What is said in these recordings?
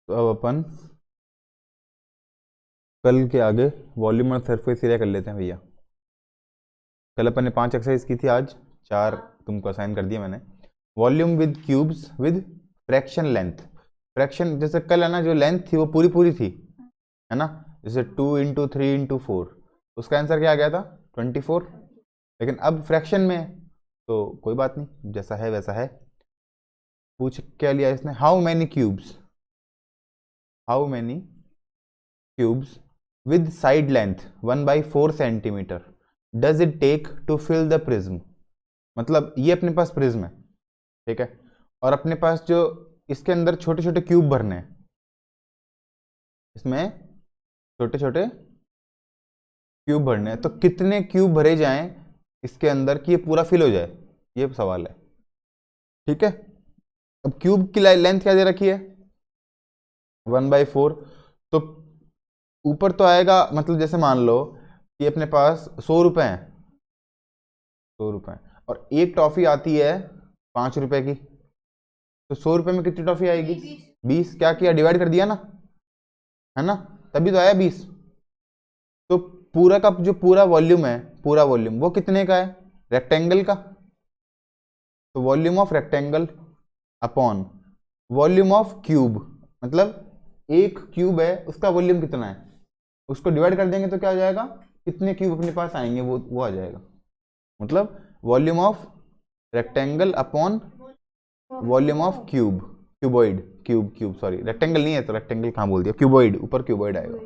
तो अब अपन कल के आगे वॉल्यूम और सरफेस एरिया कर लेते हैं भैया। कल अपन ने 5 एक्सरसाइज की थी, आज 4 तुमको असाइन कर दिया मैंने। Volume with cubes with fraction length. Fraction जैसे कल है ना, जो लेंथ थी वो पूरी पूरी थी, है ना, जैसे 2 × 3 × 4, उसका आंसर क्या आ गया था 24। लेकिन अब फ्रैक्शन में है तो कोई बात नहीं, जैसा है वैसा है। पूछ क्या लिया इसने, how many cubes with side length 1/4 centimetre does it take to fill the prism। मतलब ये अपने पास प्रिज्म है, ठीक है, और अपने पास जो इसके अंदर छोटे छोटे क्यूब भरने हैं, इसमें छोटे छोटे क्यूब भरने हैं, तो कितने क्यूब भरे जाएं इसके अंदर कि ये पूरा फिल हो जाए, ये सवाल है, ठीक है। अब क्यूब की लेंथ क्या दे रखी है 1/4, तो ऊपर तो आएगा, मतलब जैसे मान लो कि अपने पास 100 रुपए हैं, 100 रुपए, और एक टॉफी आती है 5 रुपए की, तो 100 रुपए में कितनी टॉफी आएगी 20। क्या किया, डिवाइड कर दिया ना, है ना, तभी तो आया 20। तो पूरा का जो पूरा वॉल्यूम है, पूरा वॉल्यूम वो कितने का है, रेक्टेंगल का, तो volume of rectangle upon volume of cube, मतलब एक क्यूब है उसका वॉल्यूम कितना है, उसको डिवाइड कर देंगे तो क्या हो जाएगा, कितने क्यूब अपने पास आएंगे वो आ जाएगा। मतलब volume of rectangle upon volume of cube, cuboid, cube sorry, rectangle नहीं है तो रेक्टेंगल कहाँ बोल दिया, क्यूबॉइड, ऊपर क्यूबॉइड आएगा,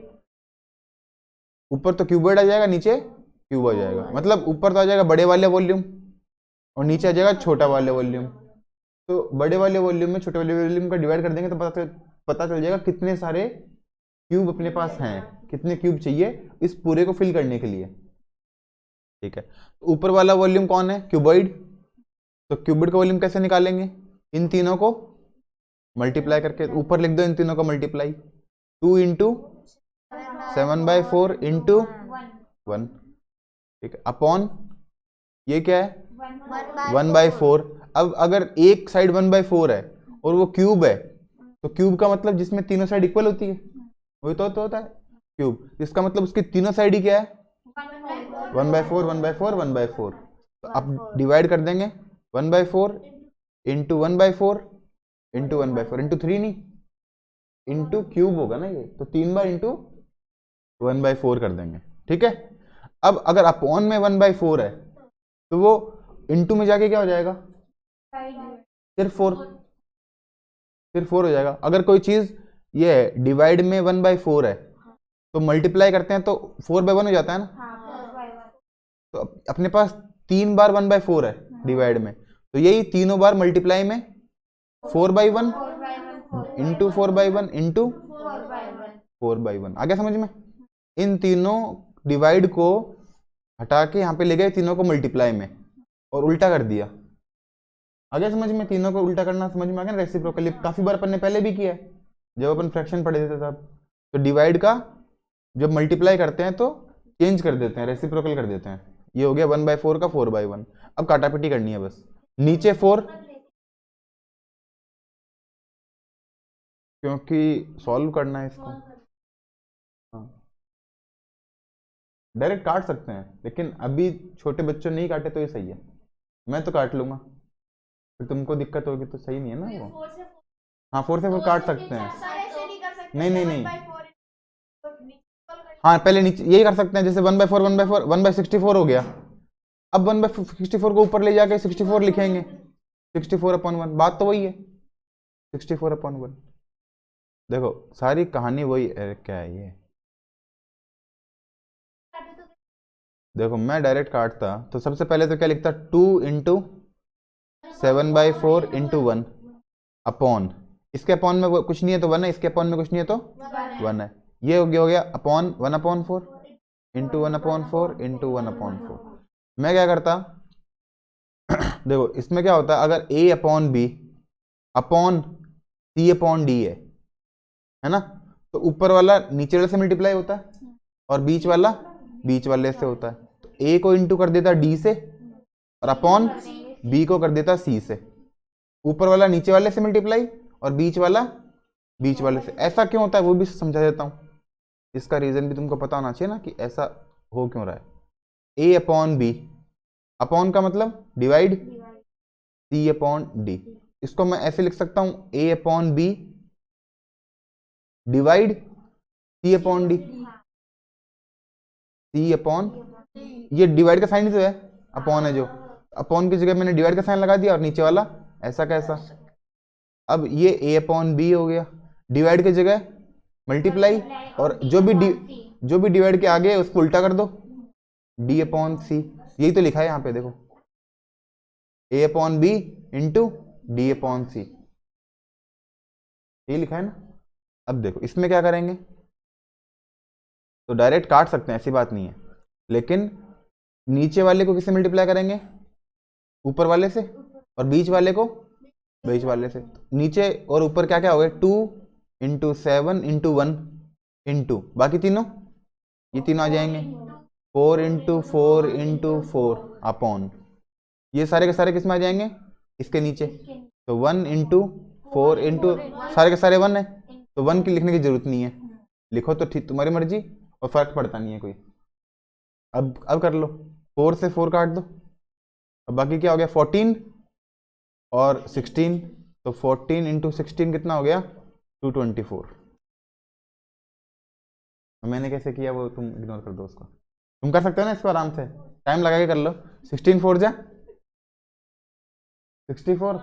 ऊपर तो क्यूबॉइड आ जाएगा, नीचे क्यूब आ जाएगा, मतलब ऊपर तो आ जाएगा बड़े वाले वॉल्यूम और नीचे आ जाएगा छोटा वाले वॉल्यूम। तो बड़े वाले वॉल्यूम में छोटे वाले वॉल्यूम का डिवाइड कर देंगे तो पता चल जाएगा कितने सारे क्यूब अपने पास हैं, कितने क्यूब चाहिए इस पूरे को फिल करने के लिए, ठीक है। ऊपर वाला वॉल्यूम कौन है, क्यूबॉइड, तो क्यूबॉइड का वॉल्यूम कैसे निकालेंगे, इन तीनों को मल्टीप्लाई करके, ऊपर लिख दो इन तीनों का मल्टीप्लाई, 2 × 7/4 × 1, ठीक है, अपॉन ये क्या है 1/4। अब अगर एक साइड 1/4 है और वो क्यूब है, तो क्यूब का मतलब जिसमें तीनों साइड इक्वल होती है, वही तो होता है क्यूब, जिसका मतलब उसकी तीनों साइड ही क्या है 1/4 1/4 1/4। तो आप डिवाइड कर देंगे 1/4 × 1/4 × 1/4 × 3 नहीं, इंटू क्यूब होगा ना ये, तो 3 बार इंटू 1/4 कर देंगे, ठीक है। अब अगर अपॉन में 1/4 है तो वो इंटू में जाके क्या हो जाएगा, सिर्फ 4 हो जाएगा। अगर कोई चीज ये है डिवाइड में 1/4 है तो मल्टीप्लाई करते हैं तो 4/1 हो जाता है ना, तो अपने पास 3 बार 1/4 है डिवाइड में, तो यही तीनों बार मल्टीप्लाई में 4/1 इंटू 4/1 इंटू 4/1। आ गया समझ में, इन तीनों डिवाइड को हटा के यहाँ पे ले गए तीनों को मल्टीप्लाई में और उल्टा कर दिया। आ गया समझ में, तीनों को उल्टा करना समझ में आ गया ना, रेसिप्रोकली काफी बार अपन ने पहले भी किया है जब अपन फ्रैक्शन पढ़े थे तब। तो डिवाइड का जब मल्टीप्लाई करते हैं तो चेंज कर देते हैं, रेसिप्रोकल कर देते हैं। ये हो गया 1/4 का 4/1। अब काटापिटी करनी है बस, नीचे 4 क्योंकि सॉल्व करना है इसको, हाँ डायरेक्ट काट सकते हैं, लेकिन अभी छोटे बच्चों नहीं काटे तो ये सही है, मैं तो काट लूंगा, फिर तुमको दिक्कत होगी तो सही नहीं है ना वो। हाँ 4 से 4 काट सकते हैं, नहीं, हाँ पहले नीचे यही कर सकते हैं, जैसे 1/4 1/4 1/64 हो गया। अब 1/64 को ऊपर ले जाके 64 लिखेंगे, 64/1, बात तो वही है 64/1। देखो सारी कहानी वही है, क्या है ये, देखो मैं डायरेक्ट काटता तो सबसे पहले तो क्या लिखता 2 × 7/4 × 1 अपॉन, इसके अपॉन में कुछ नहीं है तो 1 है, इसके अपॉन में कुछ नहीं है तो 1 है, ये हो गया अपॉन 1/4 × 1/4 × 1/4। मैं क्या करता देखो इसमें क्या होता है, अगर A/B अपॉन C/D है ना, तो ऊपर वाला नीचे वाले से मल्टीप्लाई होता है और बीच वाला बीच वाले से होता है, तो A को इंटू कर देता D से और अपॉन B को कर देता C से, ऊपर वाला नीचे वाले से मल्टीप्लाई और बीच वाला बीच वाले से। ऐसा क्यों होता है वो भी समझा देता हूँ, इसका रीजन भी तुमको पता होना चाहिए ना कि ऐसा हो क्यों रहा है। ए अपॉन बी, अपॉन का मतलब डिवाइड, सी अपॉन डी। इसको मैं ऐसे लिख सकता हूं, ए अपॉन बी डिवाइड सी अपॉन डी। सी अपॉन, ये डिवाइड का साइन ही तो है, अपॉन है जो, अपॉन की जगह मैंने डिवाइड का साइन लगा दिया और नीचे वाला ऐसा कैसा। अब ये ए अपॉन बी हो गया, डिवाइड की जगह मल्टीप्लाई, और जो भी डिवाइड के आगे है उसको उल्टा कर दो, डी अपॉन सी। यही तो लिखा है यहाँ पे देखो, A upon B into D upon C, ये लिखा है ना। अब देखो इसमें क्या करेंगे, तो डायरेक्ट काट सकते हैं ऐसी बात नहीं है, लेकिन नीचे वाले को किससे मल्टीप्लाई करेंगे, ऊपर वाले से, और बीच वाले को बीच वाले से। नीचे और ऊपर क्या क्या हो गए, 2 इंटू 7 इंटू 1 इंटू बाकी तीनों, ये तीनों आ जाएंगे, 4 इंटू 4 इंटू 4 अपॉन, ये सारे के सारे किस में आ जाएंगे, इसके नीचे। तो 1 इंटू 4 इंटू, सारे के सारे 1 है तो 1 की लिखने की जरूरत नहीं है, लिखो तो ठीक, तुम्हारी मर्जी, और फर्क पड़ता नहीं है कोई। अब कर लो, 4 से 4 काट दो, अब बाकी क्या हो गया, 14 और 16, तो 14 इंटू 16 कितना हो गया, 224। मैंने कैसे किया वो तुम इग्नोर कर दो उसको, तुम कर सकते हो ना इसको आराम से, टाइम लगा के कर लो। 16 4 जा 64,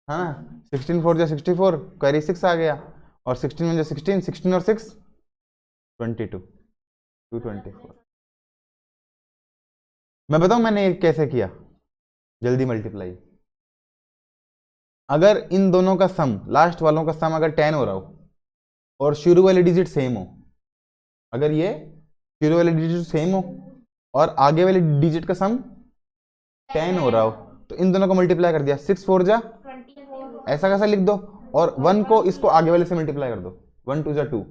हाँ 16 4 जा 64, कैरी 6 आ गया, और 16 में जो 16, 16 और 6 22, 224। मैं बताऊं मैंने ये कैसे किया, जल्दी मल्टीप्लाई। अगर इन दोनों का सम, लास्ट वालों का सम अगर 10 हो रहा हो और शुरू वाले डिजिट सेम हो, अगर ये शुरू वाले डिजिट सेम हो और आगे वाले डिजिट का सम 10 हो रहा हो, तो इन दोनों को मल्टीप्लाई कर दिया, 6 4 जा ऐसा कैसा लिख दो, और 1 को इसको आगे वाले से मल्टीप्लाई कर दो, 1 2 जा 2।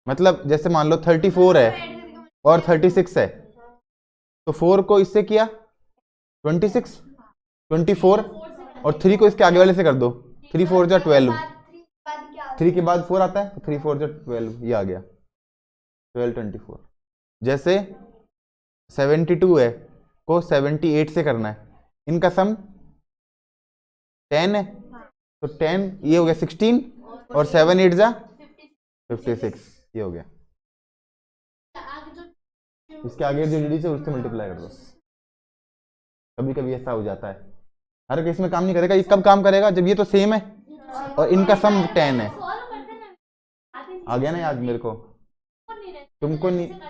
मतलब जैसे मान लो 34 है और 36 है, तो 4 को इससे किया 26, 24, और 3 को इसके आगे वाले से कर दो, 3 4 जा 12, 3 के बाद 4 आता है तो 3 4 जा 12, ये आ गया 12 24। जैसे 72 है को 78 से करना है, इनका सम 10 है, तो 10 ये हो गया 16, और 7 8 जा 56, ये हो गया। इसके आगे जो डिजिट है उससे मल्टीप्लाई कर दो। कभी कभी ऐसा हो जाता है, हर केस में काम नहीं करेगा, ये कब काम करेगा, जब ये तो सेम है और इनका सम 10 है। आ गया ना याद मेरे को, तुमको नहीं,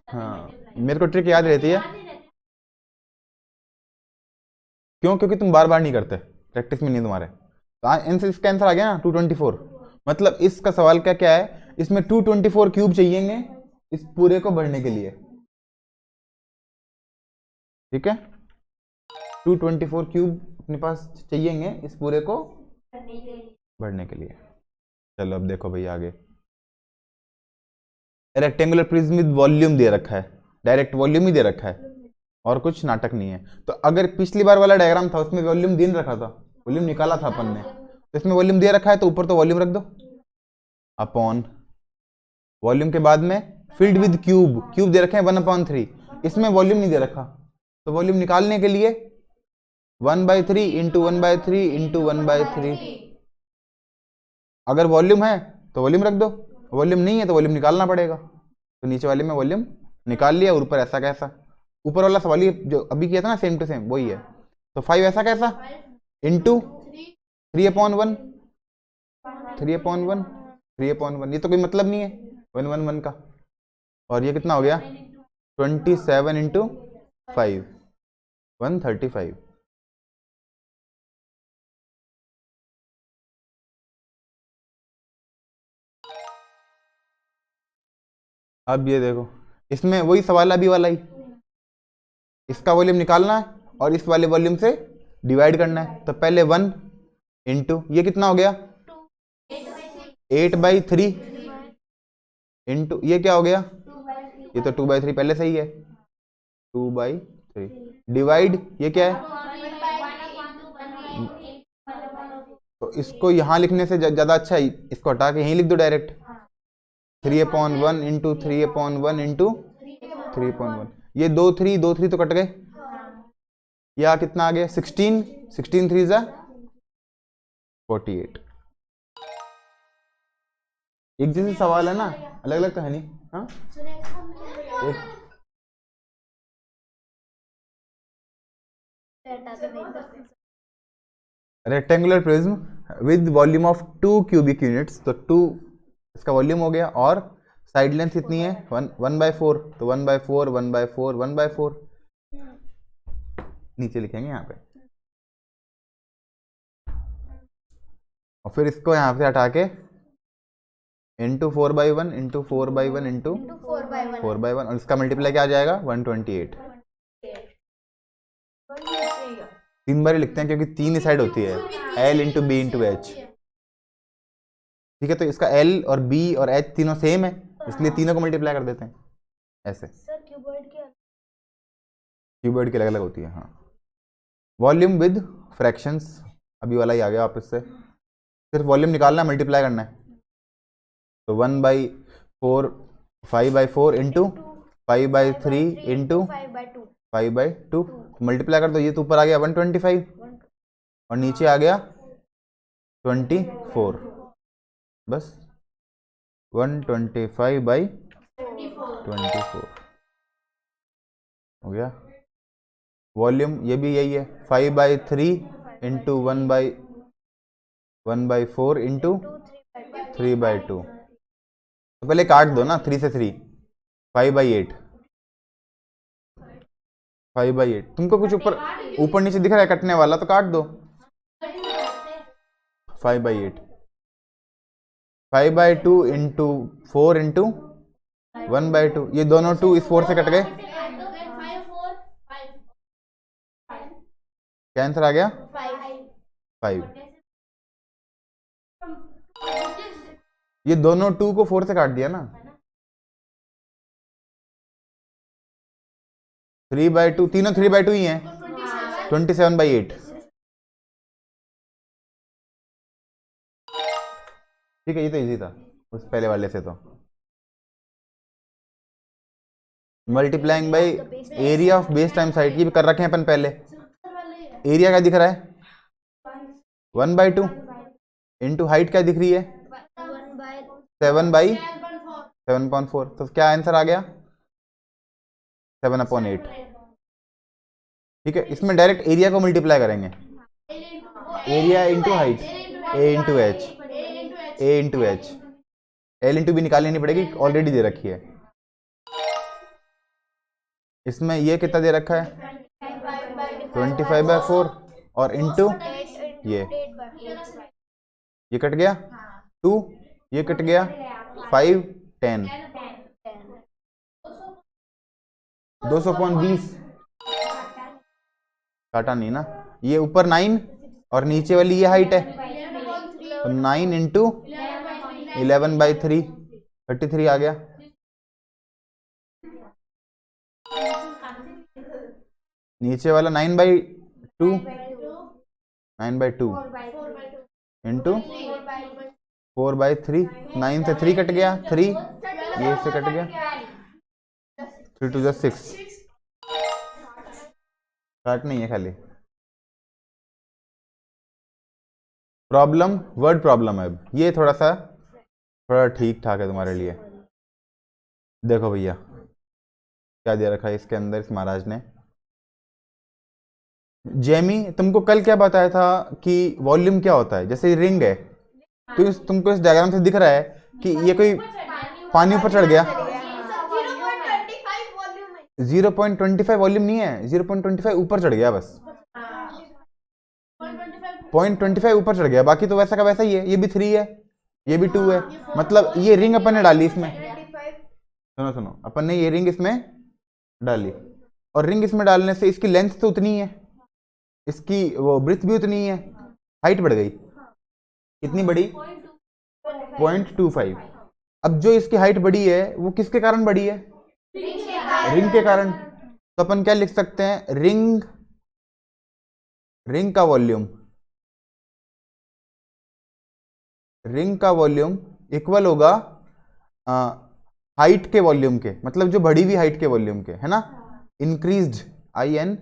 हाँ मेरे को ट्रिक याद रहती है, क्यों, क्योंकि तुम बार बार नहीं करते, प्रैक्टिस में नहीं तुम्हारे। तो इसका आंसर आ गया ना 224। मतलब इसका सवाल क्या क्या है, इसमें 224 क्यूब चाहिएंगे इस पूरे को भरने के लिए, ठीक है, 224 क्यूब अपने पास चाहिएंगे इस पूरे को भरने के लिए। चलो अब देखो भाई आगे, रेक्टेंगुलर प्रिज्म विद वॉल्यूम दे रखा है, डायरेक्ट वॉल्यूम ही दे रखा है और कुछ नाटक नहीं है। तो अगर पिछली बार वाला डायग्राम था उसमें वॉल्यूम दे रखा था, वॉल्यूम निकाला था अपन ने, तो इसमें वॉल्यूम दे रखा है तो ऊपर तो वॉल्यूम रख दो, अपॉन वॉल्यूम के बाद में फिल्ड विद क्यूब, क्यूब दे रखे हैं 1/3, इसमें वॉल्यूम नहीं दे रखा, तो वॉल्यूम निकालने के लिए 1/3 इंटू 1/3 इंटू 1/3। अगर वॉल्यूम है तो वॉल्यूम रख दो, वॉल्यूम नहीं है तो वॉल्यूम निकालना पड़ेगा। तो नीचे वाले में वॉल्यूम निकाल लिया, और ऊपर ऐसा कैसा, ऊपर वाला सवाल ही जो अभी किया था ना सेम टू सेम वही है। तो 5 ऐसा कैसा इंटू 3/1, 3/1, 3/1, ये तो कोई मतलब नहीं है 1 1 1 का। और ये कितना हो गया 27 इंटू 5, 135। अब ये देखो इसमें वही सवाल अभी वाला ही, इसका वॉल्यूम निकालना है और इस वाले वॉल्यूम से डिवाइड करना है। तो पहले 1 इंटू ये कितना हो गया 8/3 इंटू ये क्या हो गया, ये तो 2/3 पहले से ही है, 2/3 डिवाइड ये क्या है तो इसको यहाँ लिखने से ज़्यादा अच्छा है इसको हटा के यहीं लिख दो डायरेक्ट, 3/1 इंटू 3/1 इंटू 3/1। ये 2 3 तो कट गए, या कितना आ गया 16, 16 3 जा 48। एक जैसे सवाल है ना, अलग अलग तो है नहीं। हाँ rectangular prism with volume of 2 cubic units, तो 2 इसका वॉल्यूम हो गया, और साइड लेंथ कितनी है 1/4, तो 1/4 1/4 1/4 नीचे लिखेंगे यहाँ पे, और फिर इसको यहाँ से हटा के इंटू 4/1 इंटू 4/1 इंटू 4/1, और इसका मल्टीप्लाई क्या आ जाएगा 128। 3 बार लिखते हैं क्योंकि 3 ही साइड होती है, L into B into H. ठीक है, तो इसका L और B और H तीनों सेम है, इसलिए तीनों को मल्टीप्लाई कर देते हैं ऐसे। क्यूबॉइड की अलग अलग होती है। हाँ, वॉल्यूम विद फ्रैक्शंस अभी वाला ही आ गया वापस से, सिर्फ वॉल्यूम निकालना है, मल्टीप्लाई करना है। तो 1/4 5/4 इंटू 5/3 इंटू 5/2 मल्टीप्लाई कर दो, ये तो ऊपर आ गया 125 और नीचे आ गया 24, बस 125/24 हो गया। वॉल्यूम ये भी यही है, 5/3 इंटू 1/4 इंटू 3/2। तो पहले काट दो ना, 3 से 3 5/8 5/8। तुमको कुछ ऊपर नीचे दिख रहा है कटने वाला, तो काट दो 5/8। 5/2 इंटू 4 इंटू 1/2, ये दोनों 2 इस 4 से कट गए, क्या आंसर आ गया 5। ये दोनों 2 को 4 से काट दिया ना, 3/2, तीनों 3/2 ही हैं, 27/8। ठीक है, ये तो इजी था उस पहले वाले से। तो multiplying by area of base time side, ये भी कर रखे हैं अपन पहले। एरिया क्या दिख रहा है 1/2 इंटू हाइट क्या दिख रही है 7/7.4, तो क्या आंसर आ गया 7/8। ठीक है, इसमें डायरेक्ट एरिया को मल्टीप्लाई करेंगे, area into height, A into H, A into H, L into B निकालनी नहीं पड़ेगी, ऑलरेडी दे रखी है। इसमें ये कितना दे रखा है 25/4 और इंटू ये कट गया 2, ये कट गया 5 10 200/20 काटा नहीं ना, ये ऊपर 9 और नीचे वाली ये हाइट है, तो 9 इंटू 11/3 33 आ गया। नीचे वाला 9/2 इंटू 4/3, 9 से 3 कट गया 3, ये से कट गया 3 2 6, काट नहीं है खाली। प्रॉब्लम वर्ड प्रॉब्लम है, अब ये थोड़ा ठीक ठाक है तुम्हारे लिए। देखो भैया क्या दे रखा है इसके अंदर इस महाराज ने। जेमी तुमको कल क्या बताया था कि वॉल्यूम क्या होता है, जैसे रिंग है तो तुमको इस डायग्राम से दिख रहा है कि ये कोई पानी ऊपर चढ़ गया, 0.25 वॉल्यूम नहीं है, 0.25 ऊपर चढ़ गया, बस 0.25 ऊपर चढ़ गया, बाकी तो वैसा का वैसा ही है। ये भी 3 है, ये भी 2 है, मतलब ये रिंग अपन ने डाली इसमें। सुनो अपन ने ये रिंग इसमें डाली, और रिंग इसमें डालने से इसकी लेंथ तो उतनी है, इसकी वो ब्रेथ भी उतनी है, हाइट बढ़ गई, कितनी बड़ी 0.25। अब जो इसकी हाइट बढ़ी है वो किसके कारण बढ़ी है रिंग के कारण, तो अपन क्या लिख सकते हैं रिंग का वॉल्यूम रिंग का वॉल्यूम इक्वल होगा हाइट के वॉल्यूम के, मतलब जो बढ़ी हुई हाइट के वॉल्यूम के, है ना। इंक्रीज्ड, INCR,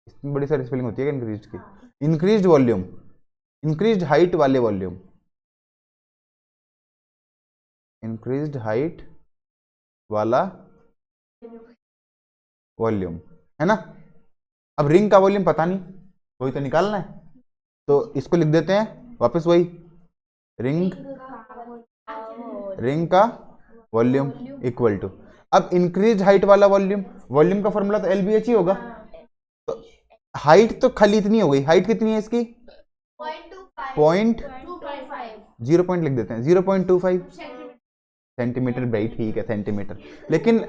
इसमें बड़ी सारी स्पेलिंग होती है इंक्रीज्ड की। इंक्रीज्ड वॉल्यूम, इंक्रीज्ड हाइट वाले वॉल्यूम, इंक्रीज्ड हाइट वाला वॉल्यूम, है ना। अब रिंग का वॉल्यूम पता नहीं, वही तो निकालना है, तो इसको लिख देते हैं वापस वही, रिंग का वॉल्यूम इक्वल टू, अब इंक्रीज हाइट वाला वॉल्यूम, वॉल्यूम का फॉर्मूला तो LBH ही होगा। तो हाइट तो खाली इतनी हो गई, हाइट कितनी है इसकी, 0 लिख देते हैं, 0.25 सेंटीमीटर भाई, ठीक है सेंटीमीटर, लेकिन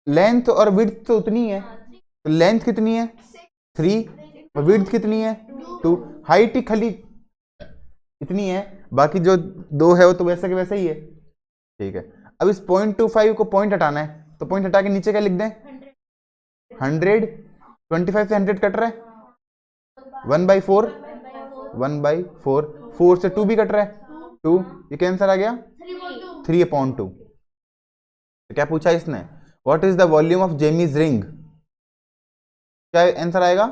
लेंथ और विड्थ तो उतनी है, तो लेंथ कितनी है 3 और विड्थ कितनी है 2, हाइट ही खाली इतनी है, बाकी जो 2 है वो तो वैसे के वैसे ही है, ठीक है। अब इस 0.25 को पॉइंट हटाना है, तो पॉइंट हटा के नीचे क्या लिख दें, 100, 25 से 100 कट रहा है, 1/4, 1/4, 4 से 2 भी कट रहा है, 2, ये क्या आंसर आ गया 3/2। तो क्या पूछा इसने, what is the volume of Jamie's ring, क्या आंसर आएगा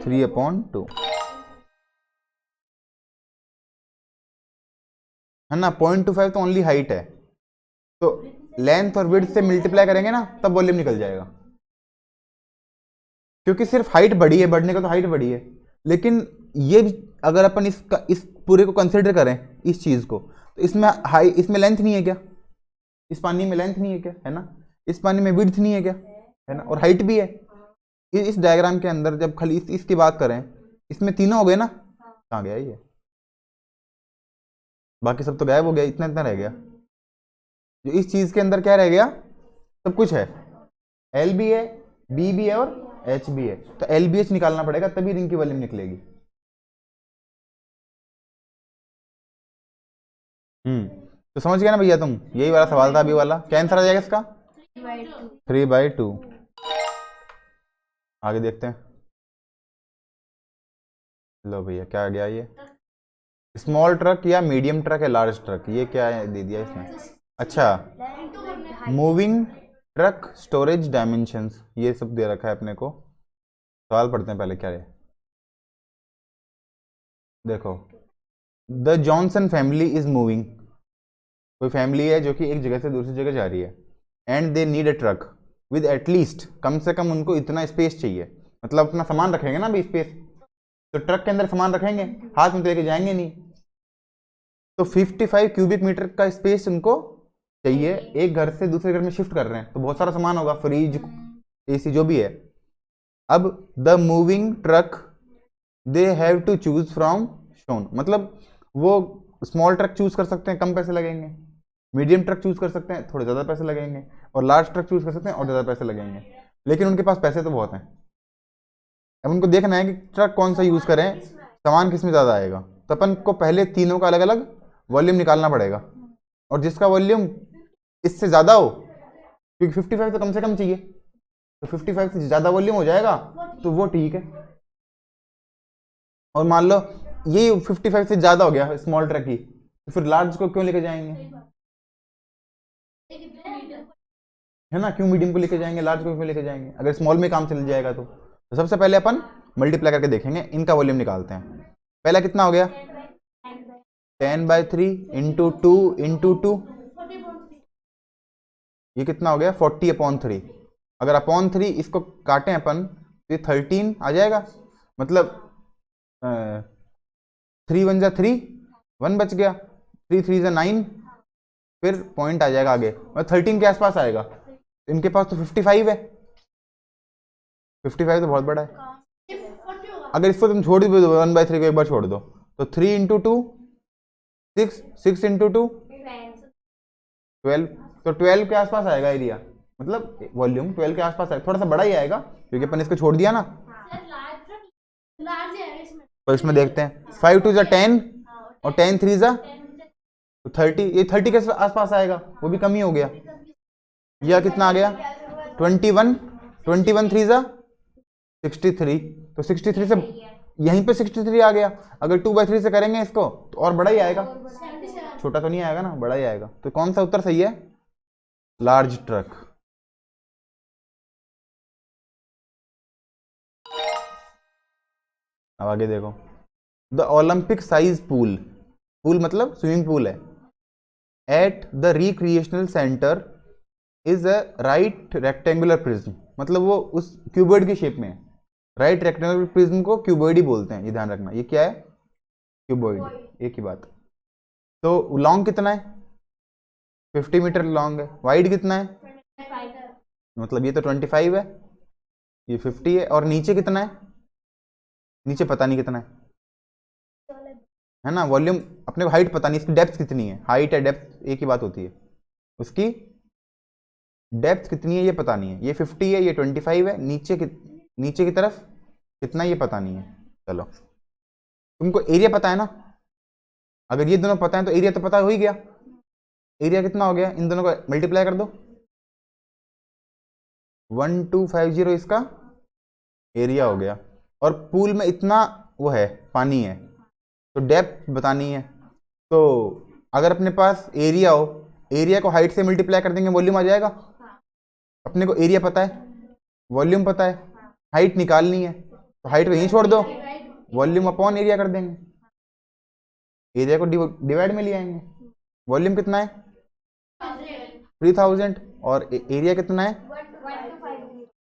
3/2, है ना। 0.25 तो ओनली हाइट है, तो लेंथ और विड्थ से मल्टीप्लाई करेंगे ना तब वॉल्यूम निकल जाएगा, क्योंकि सिर्फ हाइट बढ़ी है, बढ़ने का तो हाइट बढ़ी है, लेकिन ये अगर अपन इस पूरे को कंसिडर करें इस चीज को, तो इसमें लेंथ नहीं है क्या, इस पानी में लेंथ नहीं है क्या, है ना, इस पानी में विड्थ नहीं है क्या, है ना, और हाइट भी है। इस डायग्राम के अंदर जब खाली इसकी बात करें, इसमें तीनों हो गए ना, कहाँ गया ये, बाकी सब तो गायब हो गया, इतना इतना रह गया, जो इस चीज के अंदर क्या रह गया, सब कुछ है, L भी है, B भी है और H भी है, तो LBH निकालना पड़ेगा तभी रिंग की वॉल्यूम निकलेगी। तो समझ गया ना भैया तुम, यही वाला सवाल था अभी वाला, क्या आंसर आ जाएगा इसका 3/2। आगे देखते हैं, लो भैया क्या आ गया, ये स्मॉल ट्रक या मीडियम ट्रक है लार्ज ट्रक, ये क्या है दे दिया इसने, अच्छा मूविंग ट्रक स्टोरेज डायमेंशंस, ये सब दे रखा है अपने को। सवाल पढ़ते हैं पहले क्या है, देखो, the Johnson family is moving, कोई फैमिली है जो कि एक जगह से दूसरी जगह जा रही है, and they need a truck with at least, कम से कम उनको इतना स्पेस चाहिए, मतलब अपना सामान रखेंगे ना अभी स्पेस, तो ट्रक के अंदर सामान रखेंगे, हाथ में तो लेके जाएंगे नहीं, तो 55 क्यूबिक मीटर का स्पेस उनको चाहिए, एक घर से दूसरे घर में शिफ्ट कर रहे हैं, तो बहुत सारा सामान होगा, फ्रिज AC जो भी है। अब the moving truck they have to choose from shown, मतलब वो स्मॉल ट्रक चूज कर सकते हैं, कम पैसे लगेंगे, मीडियम ट्रक चूज कर सकते हैं, थोड़े ज़्यादा पैसे लगेंगे, और लार्ज ट्रक चूज कर सकते हैं और ज़्यादा पैसे लगेंगे, लेकिन उनके पास पैसे तो बहुत हैं। अब उनको देखना है कि ट्रक कौन सा यूज़ करें, सामान किस में ज़्यादा आएगा, तो अपन को पहले तीनों का अलग अलग वॉल्यूम निकालना पड़ेगा, और जिसका वॉल्यूम इससे ज़्यादा हो, क्योंकि 55 तो कम से कम चाहिए, तो 55 से ज़्यादा वॉल्यूम हो जाएगा तो वो ठीक है, और मान लो ये 55 से ज़्यादा हो गया स्मॉल ट्रक की, तो फिर लार्ज को क्यों लेके जाएंगे, है ना, क्यों मीडियम को लेके जाएंगे, लार्ज को क्यों लेके जाएंगे, अगर स्मॉल में काम चल जाएगा तो सबसे पहले अपन मल्टीप्लाई करके देखेंगे, इनका वॉल्यूम निकालते हैं। पहला कितना हो गया 10/3 इंटू 2 इंटू 2, ये कितना हो गया 40/3, अगर अपॉन 3 इसको काटें अपन तो ये 13 आ जाएगा, मतलब 3 1 जा 3, 1 बच गया, 3 3 जा 9, फिर पॉइंट आ जाएगा आगे, मतलब 13 के आसपास आएगा, इनके पास तो 55 है, 55 तो बहुत बड़ा है, अगर इसको तुम छोड़ दो 1/3 को एक बार छोड़ दो, तो 3 इंटू 2 6, 6 इंटू 2 12, तो 12 के आसपास आएगा एरिया, मतलब वॉल्यूम 12 के आसपास आएगा, थोड़ा सा बड़ा ही आएगा क्योंकि अपन इसको छोड़ दिया ना, तो इसमें देखते हैं 5 2 जा 10 और 10 3 जा तो 30, ये 30 के आसपास आएगा, वो भी कम ही हो गया, यह कितना आ गया 21, 21 3 जा 63, तो 63 से यहीं पे 63 आ गया। अगर 2/3 से करेंगे इसको तो और बड़ा ही आएगा, छोटा तो नहीं आएगा ना, बड़ा ही आएगा। तो कौन सा उत्तर सही है? Large truck. अब आगे देखो, the Olympic size pool, pool मतलब स्विमिंग पूल है, at the recreational centre is a right rectangular prism, मतलब वो उस क्यूबॉइड की शेप में है। राइट रेक्टेंगुलर प्रिज्म को क्यूबॉइड ही बोलते हैं, ये ध्यान रखना। ये क्या है? क्यूबॉइड, एक ही बात। तो लॉन्ग कितना है? 50 मीटर लॉन्ग है। वाइड कितना है? मतलब ये तो 25 है, ये 50 है। और नीचे कितना है? नीचे पता नहीं कितना है ना। वॉल्यूम अपने को हाइट पता नहीं, इसकी डेप्थ कितनी है। हाइट है डेप्थ एक ही बात होती है, उसकी डेप्थ कितनी है ये पता नहीं है। ये 50 है, ये 25 है। नीचे की तरफ कितना ये पता नहीं है। चलो, तुमको एरिया पता है ना, अगर ये दोनों पता है तो एरिया तो पता हो ही गया। एरिया कितना हो गया? इन दोनों को मल्टीप्लाई कर दो, 1250 इसका एरिया हो गया। और पूल में इतना वो है, पानी है, तो डेप्थ बतानी है। तो अगर अपने पास एरिया हो, एरिया को हाइट से मल्टीप्लाई कर देंगे, वॉल्यूम आ जाएगा। अपने को एरिया पता है, वॉल्यूम पता है, हाइट निकालनी है, तो हाइट को यहीं छोड़ दो, वॉल्यूम अपॉन एरिया कर देंगे। एरिया को डिवाइड में ले आएंगे। वॉल्यूम कितना है? 3000। और एरिया कितना है?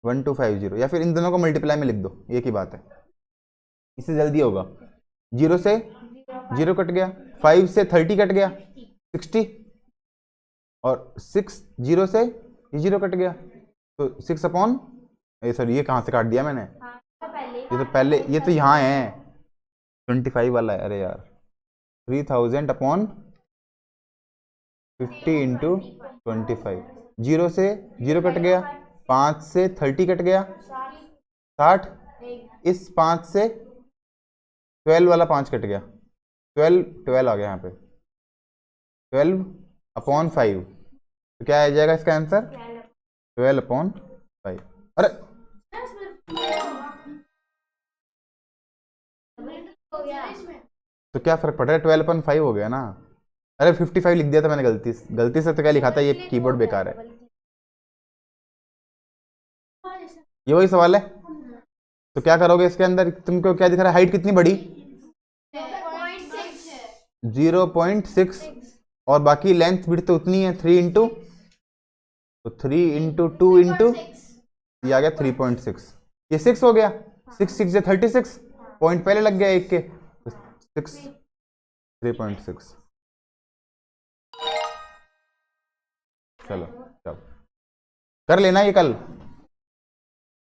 1250। या फिर इन दोनों को मल्टीप्लाई में लिख दो, एक ही बात है, इससे जल्दी होगा। 0 से 0 कट गया, 5 से 30 कट गया 60, और 6 0 से 0 कट गया तो 6 अपॉन, सॉरी ये कहाँ से काट दिया मैंने? ये तो पहले, ये तो यहाँ है 25 वाला है। अरे यार, 3000 अपॉन 50 इंटू 25। 0 से 0 कट गया, 5 से 30 कट गया 60, इस 5 से 12 वाला 5 कट गया, 12 आ गया यहाँ पे, 12 अपॉन 5। तो क्या आ जाएगा इसका आंसर? 12 अपॉन 5। अरे तो क्या फर्क पड़ रहा है? 12 अपॉन 5 हो गया ना। अरे 55 लिख दिया था मैंने गलती से। तो क्या लिखा था? ये कीबोर्ड बेकार है। ये वही सवाल है। तो क्या करोगे इसके अंदर? तुमको क्या दिख रहा है? हाइट कितनी बड़ी? 0.6, और बाकी लेंथ विड्थ तो उतनी है, 3 इंटू, तो 3 इंटू 2 इंटू, ये आ गया 3.6। ये 6 हो गया, 6 6 या 36, पॉइंट पहले लग गया एक के, तो 6 3.6। चलो चलो कर लेना ये कल।